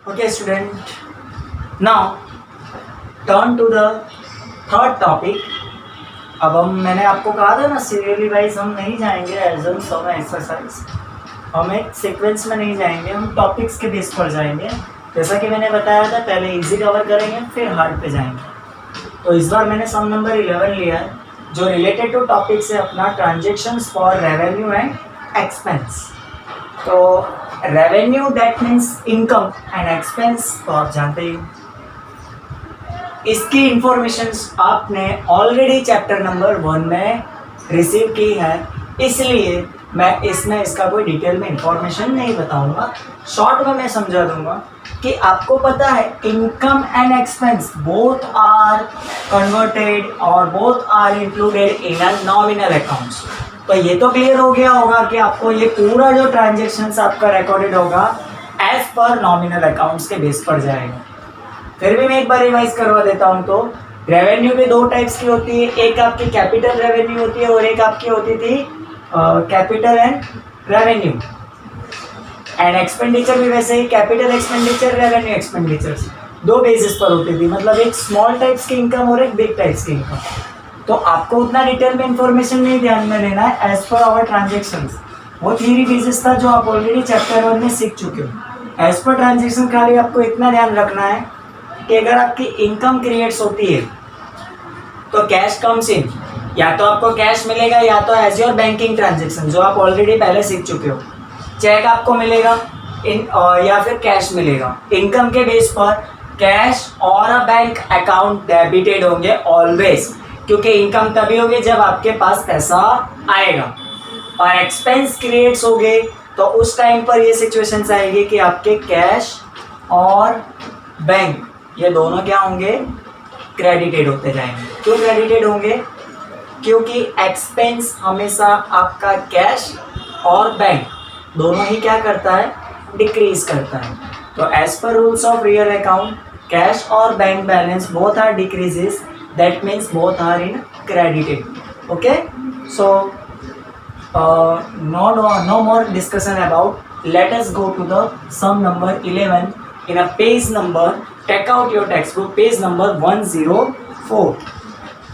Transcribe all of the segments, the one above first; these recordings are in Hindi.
Okay, student. Now, turn to the third topic. अब मैंने आपको कहा था ना सीरियली वाइज हम नहीं जाएंगे एज एन सम एक्सरसाइज, हम एक सीक्वेंस में नहीं जाएंगे, हम टॉपिक्स के बेस पर जाएंगे। जैसा कि मैंने बताया था पहले इजी कवर करेंगे फिर हार्ड पे जाएंगे। तो इस बार मैंने सम नंबर 11 लिया है जो रिलेटेड टू टॉपिक से अपना transactions for revenue and expense. तो revenue that means income and expense तो आप जानते ही हो। इसकी इंफॉर्मेशंस आपने ऑलरेडी चैप्टर नंबर 1 में रिसीव की है, इसलिए मैं इसमें इसका कोई डिटेल में इंफॉर्मेशन नहीं बताऊंगा। शॉर्ट में मैं समझा दूंगा कि आपको पता है income and expense both are converted और both are included in a nominal accounts. तो ये तो क्लियर हो गया होगा कि आपको ये पूरा जो ट्रांजेक्शन्स आपका रिकॉर्डेड होगा एज पर नॉमिनल अकाउंट्स के बेस पर जाएगा। फिर भी मैं एक बार रिवाइज करवा देता हूँ। तो रेवेन्यू भी दो टाइप्स की होती है, एक आपकी कैपिटल रेवेन्यू होती है और एक आपकी होती थी capital and revenue. And expenditure भी वैसे ही कैपिटल एक्सपेंडिचर रेवेन्यू एक्सपेंडिचर्स दो बेसिस पर होती थी, मतलब एक स्मॉल टाइप्स की इनकम और एक बिग टाइप्स की इनकम। तो आपको उतना डिटेल में इंफॉर्मेशन नहीं ध्यान में लेना है एज पर आवर ट्रांजेक्शन्स। वो थ्योरी बेसिस था जो आप ऑलरेडी चैप्टर 1 में सीख चुके हो। एज पर ट्रांजेक्शन खाली आपको इतना ध्यान रखना है कि अगर आपकी इनकम क्रिएट्स होती है तो कैश कम्स इन, या तो आपको कैश मिलेगा या तो एज योर बैंकिंग ट्रांजेक्शन जो आप ऑलरेडी पहले सीख चुके हो। चेक आपको मिलेगा या फिर कैश मिलेगा। इनकम के बेस पर कैश और अ बैंक अकाउंट डेबिटेड होंगे ऑलवेज, क्योंकि इनकम तभी होगी जब आपके पास पैसा आएगा। और एक्सपेंस क्रिएट्स हो गए तो उस टाइम पर ये सिचुएशंस आएगी कि आपके कैश और बैंक ये दोनों क्या होंगे, क्रेडिटेड होते जाएंगे। क्यों क्रेडिटेड होंगे? क्योंकि एक्सपेंस हमेशा आपका कैश और बैंक दोनों ही क्या करता है, डिक्रीज करता है। तो as per rules of real account cash और bank balance both are decreases, that means both are in credited. Okay, so no more discussion about. Let us go to the sum number 11 in a page number. Take out your textbook, page number 104.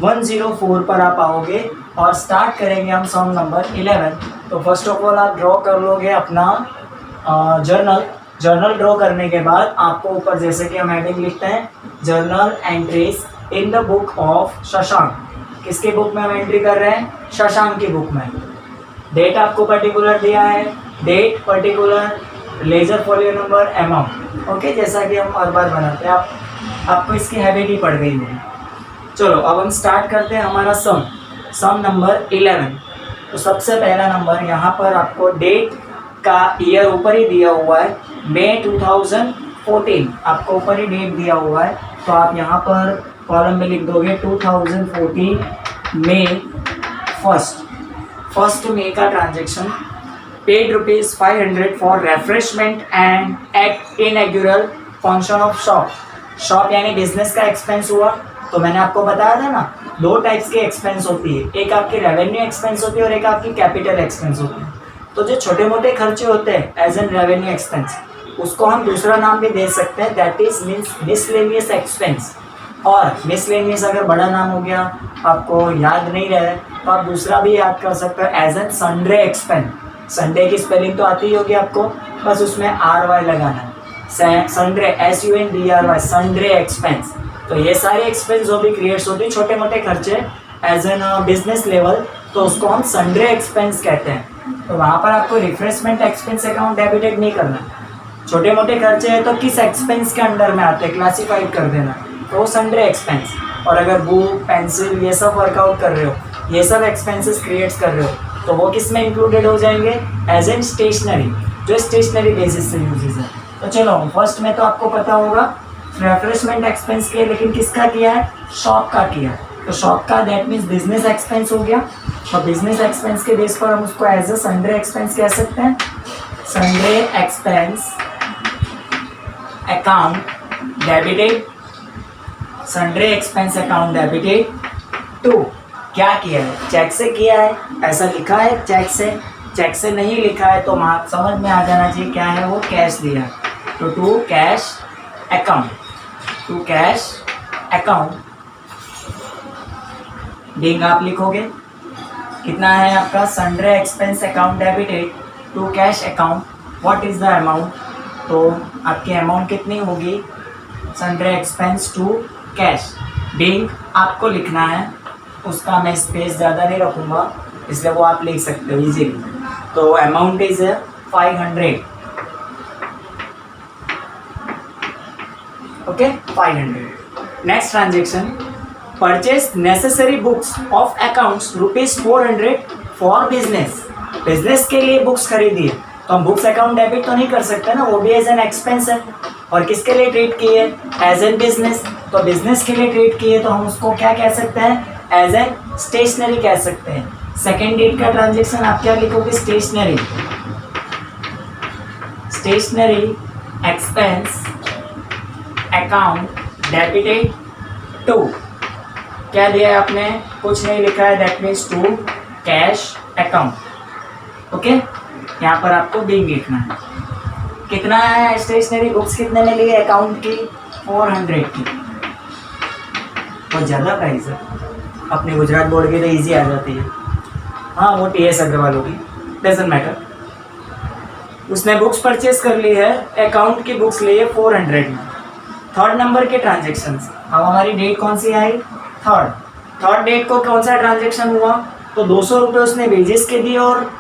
104 पर आप आओगे और स्टार्ट करेंगे हम सम नंबर 11। तो फर्स्ट ऑफ ऑल आप ड्रॉ कर लोगे अपना जर्नल ड्रॉ करने के बाद आपको ऊपर जैसे कि हम हेडिंग लिखते हैं journal entries in the book of Shashank. किसके बुक में हम एंट्री कर रहे हैं? शशांक की बुक में। डेट आपको पर्टिकुलर दिया है, date particular ledger folio number amount. Okay, जैसा कि हम हर बार बनाते हैं, आपको इसकी हैबिट ही पड़ गई होगी। चलो अब हम स्टार्ट करते हैं हमारा सम नंबर 11। तो सबसे पहला नंबर यहाँ पर आपको डेट का ईयर ऊपर ही दिया हुआ है, मई 2014 आपको ऊपर ही डेट दिया हुआ है। तो आप यहाँ पर कॉलम में लिख दोगे 2014 मई फर्स्ट मई का transaction. Paid ₹500 for refreshment and act inaugural function of shop यानी बिजनेस का एक्सपेंस हुआ। तो मैंने आपको बताया था ना दो टाइप्स की एक्सपेंस होती है, एक आपकी रेवेन्यू एक्सपेंस होती है और एक आपकी कैपिटल एक्सपेंस होती है। तो जो छोटे मोटे खर्चे होते हैं एज एन रेवेन्यू एक्सपेंस, उसको हम दूसरा नाम भी दे सकते हैं, that is means miscellaneous expense. और मिसलेनियस अगर बड़ा नाम हो गया आपको याद नहीं रहे तो आप दूसरा भी याद कर सकते हो एज एन सन्ड्रे एक्सपेंस। संडे की स्पेलिंग तो आती ही होगी आपको, बस उसमें RY लगाना है। सन्ड्रे SUNDRY सन्ड्रे एक्सपेंस। तो ये सारे एक्सपेंस जो भी क्रिएट्स होती है छोटे मोटे खर्चे एज एन बिजनेस लेवल, तो उसको हम सन्ड्रे एक्सपेंस कहते हैं। तो वहाँ पर आपको रिफ्रेशमेंट एक्सपेंस अकाउंट डेबिटेड नहीं करना। छोटे मोटे खर्चे हैं तो किस एक्सपेंस के अंडर में आते हैं क्लासीफाइड कर देना, तो वो सन्ड्रे एक्सपेंस। और अगर बुक पेंसिल ये सब वर्कआउट कर रहे हो, ये सब एक्सपेंसेस क्रिएट्स कर रहे हो, तो वो किस में इंक्लूडेड हो जाएंगे? एज एन स्टेशनरी, जो स्टेशनरी बेसिस से यूजेस है। तो चलो फर्स्ट में तो आपको पता होगा रेफ्रेशमेंट एक्सपेंस के, लेकिन किसका किया है? शॉप का किया। तो शॉप का दैट मीन्स बिजनेस एक्सपेंस हो गया। और बिजनेस एक्सपेंस के बेस पर हम उसको एज ए सन्ड्रे एक्सपेंस कह सकते हैं। Sundry expense account debited, sundry expense account debited to क्या किया है? चेक से किया है, ऐसा लिखा है चेक से नहीं लिखा है तो समझ में आ जाना चाहिए क्या है वो, कैश दिया है। तो to cash account, to cash account. Being आप लिखोगे कितना है आपका, sundry expense account debited to cash account, what is the amount. तो आपकी अमाउंट कितनी होगी, sundry expense to cash. Being आपको लिखना है, उसका मैं स्पेस ज़्यादा नहीं रखूँगा, इसलिए वो आप लिख सकते हो इजीली। तो amount is 500, okay 500। Next transaction, purchase necessary books of accounts ₹400 for business. Business के लिए बुक्स खरीदी है, तो हम बुक्स अकाउंट डेबिट तो नहीं कर सकते ना, वो भी एज एन एक्सपेंस है। और किसके लिए ट्रीट की है, एज एन बिजनेस। तो बिजनेस के लिए ट्रीट की है तो हम उसको क्या कह सकते हैं, एज एन स्टेशनरी कह सकते हैं। सेकेंड डेट का ट्रांजेक्शन आप क्या लिखोगे, stationery, stationery expense account debited to, क्या दिया है आपने, कुछ नहीं लिखा है, that means to cash account. Okay, यहाँ पर आपको बिंग लिखना है। कितना है स्टेशनरी बुक्स, कितने में ली है अकाउंट की, 400 की। बहुत ज़्यादा प्राइस है, अपने गुजरात बोर्ड की तो ईजी आ जाती है। हाँ वो TS अग्रवाल होगी, डजंट मैटर। उसने बुक्स परचेज कर ली है, अकाउंट की बुक्स ली है 400 में। थर्ड नंबर के ट्रांजेक्शन्स, अब हमारी डेट कौन सी आई, थर्ड डेट को कौन सा ट्रांजेक्शन हुआ, तो 200 रुपये उसने वेजेस के दिए और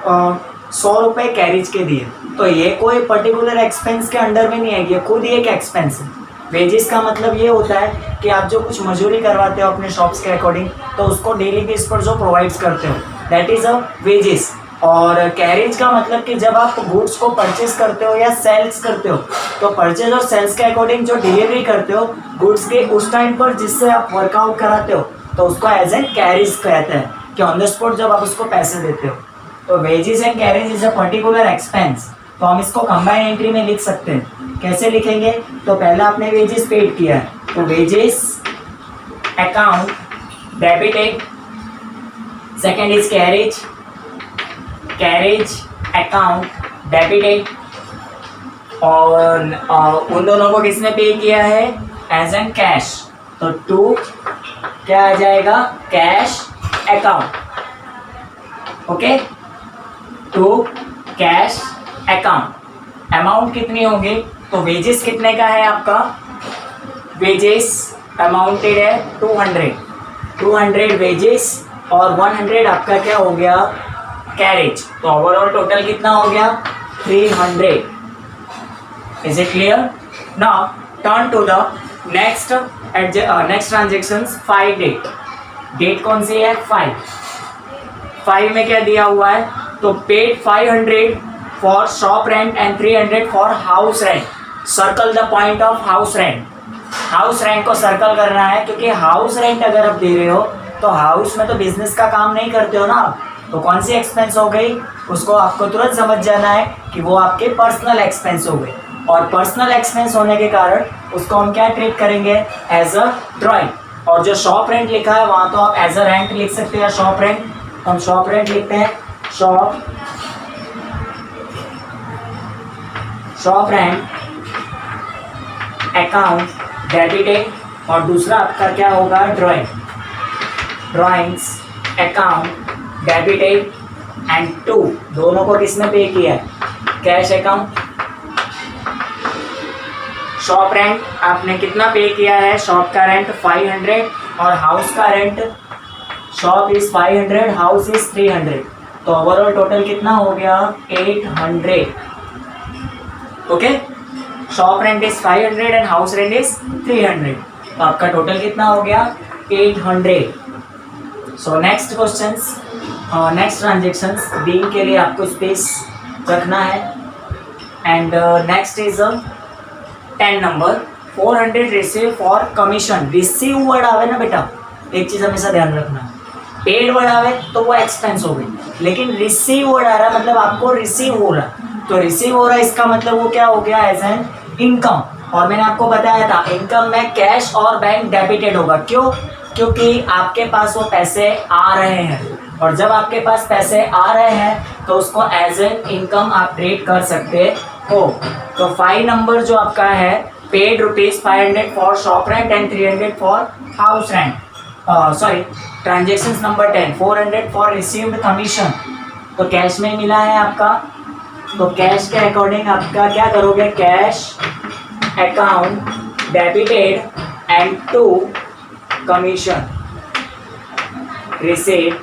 100 रुपये कैरेज के दिए। तो ये कोई पर्टिकुलर एक्सपेंस के अंडर में नहीं है, ये खुद ही एक एक्सपेंस है। वेजेस का मतलब ये होता है कि आप जो कुछ मजदूरी करवाते हो अपने शॉप्स के अकॉर्डिंग, तो उसको डेली बेस पर जो प्रोवाइड्स करते हो, दैट इज़ अ वेजेस। और कैरेज का मतलब कि जब आप गुड्स को परचेज करते हो या सेल्स करते हो, तो परचेज और सेल्स के अकॉर्डिंग जो डिलीवरी करते हो गुड्स के, उस टाइम पर जिससे आप वर्कआउट कराते हो, तो उसको एज एन कैरेज कहते हैं, कि ऑन द स्पॉट जब आप उसको पैसे देते हो। तो wages and carriage is a particular expense, तो हम इसको कंबाइन एंट्री में लिख सकते हैं। कैसे लिखेंगे, तो पहला आपने वेजेस पेड किया है, तो wages account debited, second is carriage, carriage account debited, और उन दोनों को किसने पे किया है, एज एन कैश। तो टू क्या आ जाएगा, cash account, okay, to cash account. Amount कितनी होगी, तो वेजेस कितने का है आपका, वेजेस अमाउंटेड है 200 वेजेस, और 100 आपका क्या हो गया, कैरेज। तो ओवरऑल टोटल कितना हो गया, 300। Is it clear. Now turn to the next transactions. 5 date कौन सी है, 5 में क्या दिया हुआ है, तो paid 500 for shop rent and 300 for house rent. Circle the point of house rent, house rent को सर्कल करना है, क्योंकि हाउस रेंट अगर आप दे रहे हो तो हाउस में तो बिजनेस का काम नहीं करते हो ना, तो कौन सी एक्सपेंस हो गई, उसको आपको तुरंत समझ जाना है कि वो आपके पर्सनल एक्सपेंस हो गए। और पर्सनल एक्सपेंस होने के कारण उसको हम क्या ट्रीट करेंगे, एज अ ड्रॉइंग। और जो शॉप रेंट लिखा है वहाँ तो आप एज अ रेंट लिख सकते हैं, शॉप रेंट, हम शॉप रेंट लिखते हैं, शॉप रेंट अकाउंट डेबिटेड, और दूसरा आपका क्या होगा, drawings account debited and to, दोनों को किसने पे किया है, कैश अकाउंट। शॉप रेंट आपने कितना पे किया है, शॉप का रेंट 500 और हाउस का rent, shop is 500, house is 300, तो ओवरऑल टोटल कितना हो गया, 800। Okay, shop rent is 500 and house rent is 300, तो आपका टोटल कितना हो गया, 800। So next questions, next transactions, being के लिए आपको स्पेस रखना है। And next is 10 number, 400 receive for commission. Receive word आवे ना बेटा, एक चीज़ हमेशा ध्यान रखना, पेड वर्ड आवे तो वो एक्सपेंस हो गई, लेकिन रिसीव वर्ड आ रहा मतलब आपको रिसीव हो रहा, तो रिसीव हो रहा है इसका मतलब वो क्या हो गया, एज एन इनकम। और मैंने आपको बताया था इनकम में कैश और बैंक डेबिटेड होगा, क्यों, क्योंकि आपके पास वो पैसे आ रहे हैं, और जब आपके पास पैसे आ रहे हैं तो उसको एज एन इनकम आप ट्रीट कर सकते हो। तो 5 नंबर जो आपका है paid ₹500 for shop rent and 300 for house rent, sorry transaction number 10, 400 for received commission. तो कैश में मिला है आपका, तो कैश के अकॉर्डिंग आपका क्या करोगे, cash account debited and to commission receive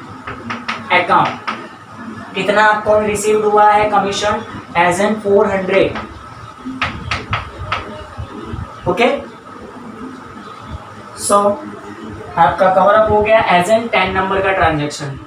account, कितना आपको रिसीव्ड हुआ है commission, as an 400। Okay, so आपका कवर अप हो गया एज एन 10 नंबर का ट्रांजेक्शन।